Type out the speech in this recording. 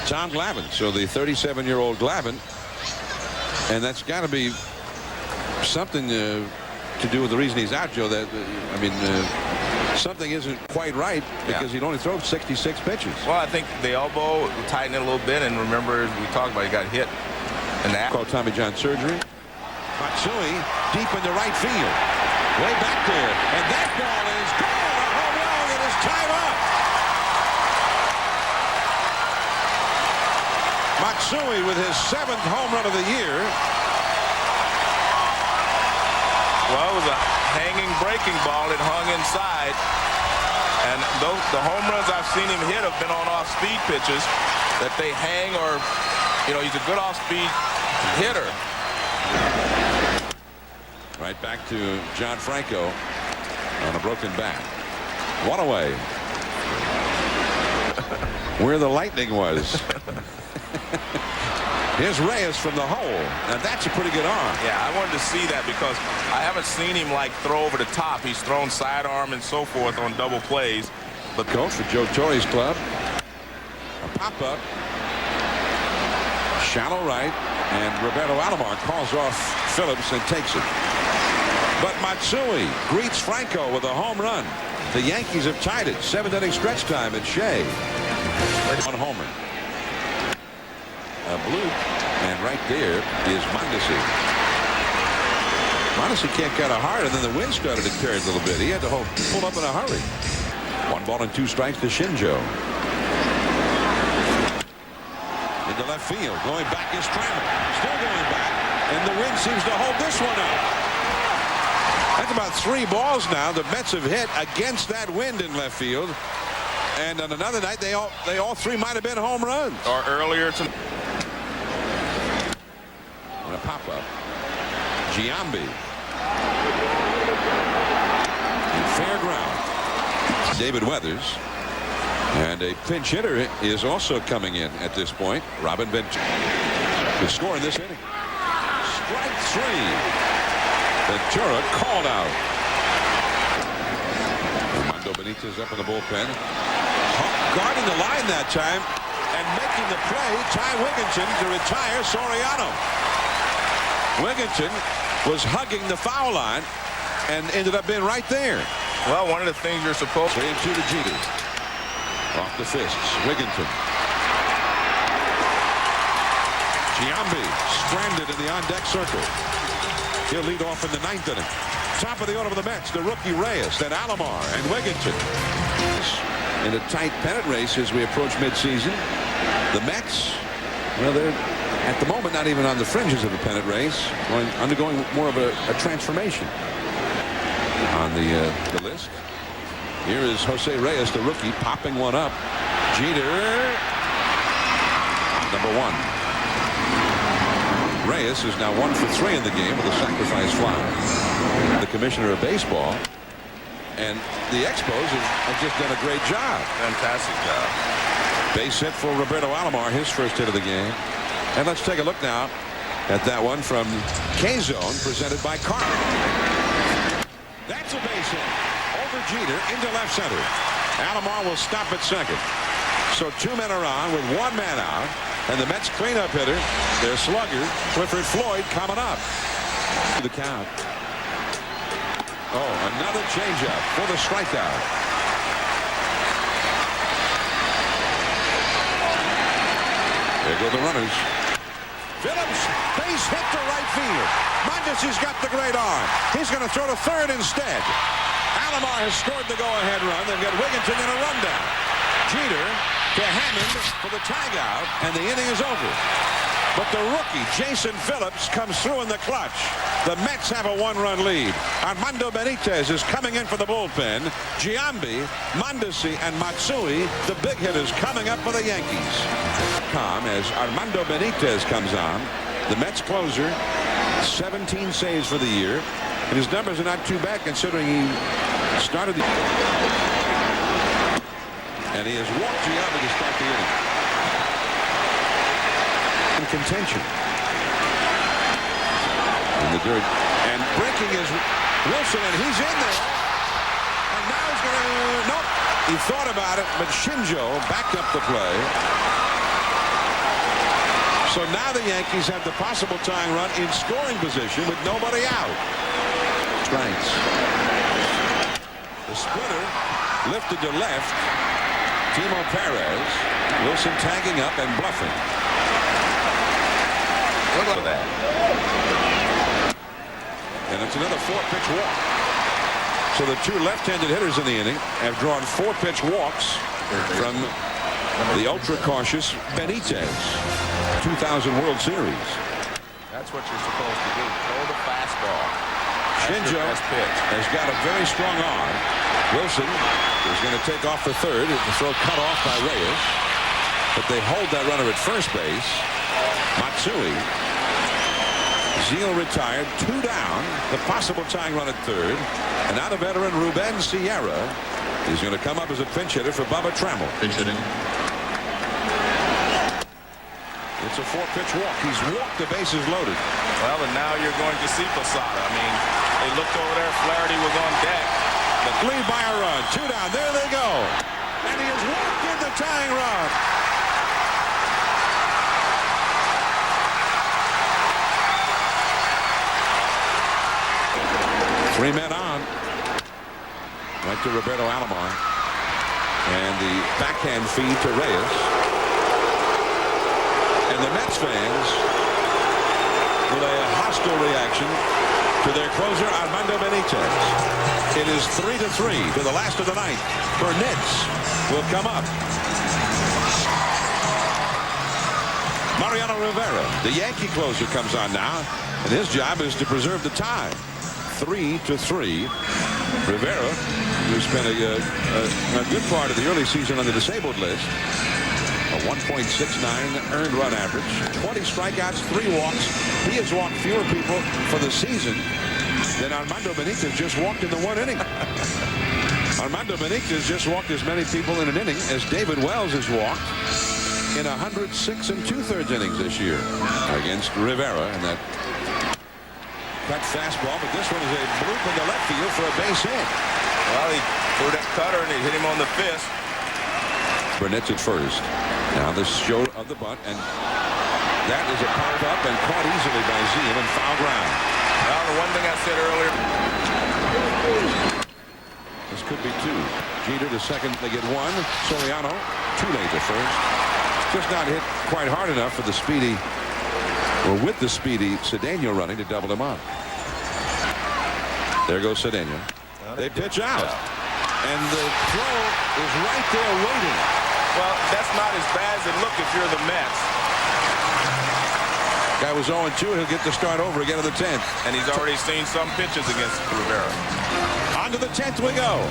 Tom Glavine. So the 37-year-old Glavine, and that's got to be something to do with the reason he's out, Joe. That I mean, something isn't quite right because he'd only thrown 66 pitches. Well, I think the elbow tightened it a little bit, and remember, as we talked about, he got hit in that. Called Tommy John surgery. Matsui deep into right field, way back there, and that ball is gone. A home run, and it's time up. Matsui with his 7th home run of the year. Well, it was a hanging breaking ball that hung inside. And the home runs I've seen him hit have been on off-speed pitches that they hang, or, you know, he's a good off-speed hitter. Right back to John Franco on a broken bat. One away. Where the lightning was. Here's Reyes from the hole. Now that's a pretty good arm. Yeah, I wanted to see that because I haven't seen him like throw over the top. He's thrown sidearm and so forth on double plays. But coach for Joe Torre's club. A pop-up. Shallow right. And Roberto Alomar calls off Phillips and takes it. But Matsui greets Franco with a home run. The Yankees have tied it. 7th-inning stretch time at Shea. One homer. A bloop, and right there is Mondesi. Mondesi can't get a hard, and then the wind started to carry a little bit. He had to pull up in a hurry. 1 ball and 2 strikes to Shinjo. Into left field, going back is Trammell. Still going back, and the wind seems to hold this one up. That's about 3 balls now the Mets have hit against that wind in left field. And on another night, they all 3 might have been home runs. Or earlier tonight. A pop-up. Giambi. In fair ground. David Weathers. And a pinch hitter is also coming in at this point. Robin Ventura. To score in this inning. Strike 3. Ventura called out. Armando Benitez up in the bullpen. Guarding the line that time. And making the play, Ty Wigginton to retire Soriano. Wigginton was hugging the foul line and ended up being right there. Well, one of the things you're supposed to. 3-2 to Jeter. Off the fists. Wigginton. Giambi stranded in the on-deck circle. He'll lead off in the 9th inning. Top of the order for the Mets, the rookie Reyes, then Alomar and Wigginton. In a tight pennant race as we approach midseason. The Mets, well, they're at the moment not even on the fringes of the pennant race, undergoing more of a transformation. On the list, here is Jose Reyes, the rookie, popping one up. Jeter, number 1. Reyes is now 1 for 3 in the game with a sacrifice fly. The commissioner of baseball and the Expos have just done a great job. Fantastic job. Base hit for Roberto Alomar, his first hit of the game. And let's take a look now at that one from K-Zone, presented by Carter. That's a base hit. Over Jeter into left center. Alomar will stop at second. So 2 men are on with 1 man out. And the Mets cleanup hitter, their slugger, Clifford Floyd, coming up. The count. Oh, another changeup for the strikeout. There go the runners. Phillips, base hit to right field. Mondesi's got the great arm. He's going to throw to third instead. Alomar has scored the go-ahead run. They've got Wigginton in a rundown. Jeter to Hammond for the tagout, and the inning is over. But the rookie, Jason Phillips, comes through in the clutch. The Mets have a 1-run lead. Armando Benitez is coming in for the bullpen. Giambi, Mondesi, and Matsui, the big hitters, coming up for the Yankees. As Armando Benitez comes on, the Mets closer, 17 saves for the year. And his numbers are not too bad considering he started the... And he has walked Giambi to start the inning. In contention. In the dirt. And breaking is Wilson, and he's in there. And now he's going to... Nope. He thought about it, but Shinjo backed up the play. So now the Yankees have the possible tying run in scoring position with nobody out. Strikes. The splitter lifted to left. Timo Perez. Wilson tagging up and bluffing. Look at that. And it's another 4-pitch walk. So the two left-handed hitters in the inning have drawn 4-pitch walks from the ultra-cautious Benitez. 2000 World Series. That's what you're supposed to do. Throw the fastball. Shinjo has got a very strong arm. Wilson is going to take off the third. The throw cut off by Reyes. But they hold that runner at first base. Matsui. Zeal retired. 2 down. The possible tying run at third. And now the veteran Ruben Sierra is going to come up as a pinch hitter for Bubba Trammell. Pinch hitting. It's a 4-pitch walk. He's walked the bases loaded. Well, and now you're going to see Posada. I mean, they looked over there. Flaherty was on deck. The lead by a run. 2 down. There they go. And he has walked in the tying run. Three men on. Right to Roberto Alomar. And the backhand feed to Reyes. And the Mets fans with a hostile reaction to their closer Armando Benitez. It is 3-3 for the last of the night. Burnett will come up. Mariano Rivera, the Yankee closer, comes on now, and his job is to preserve the tie. 3-3. Rivera, who spent a good part of the early season on the disabled list. A 1.69 earned run average, 20 strikeouts, 3 walks. He has walked fewer people for the season than Armando Benitez just walked in the 1 inning. Armando Benitez just walked as many people in an inning as David Wells has walked in 106 2/3 innings this year against Rivera. And that cut fastball, but this one is a bloop in the left field for a base hit. Well, he threw that cutter and he hit him on the fist. Burnett's at first. Now the show of the bunt, and that is a powered up and caught easily by Zeal and foul ground. Well, the one thing I said earlier. This could be 2. Jeter to second, they get 1. Soriano too late to first. Just not hit quite hard enough for the speedy, or with the speedy Cedeno running to double him up. There goes Cedeno. They pitch out, and the throw is right there waiting. Well, that's not as bad as it looked if you're the Mets. Guy was 0-2. He'll get to start over again in the 10th. And he's already seen some pitches against Rivera. On to the 10th we go.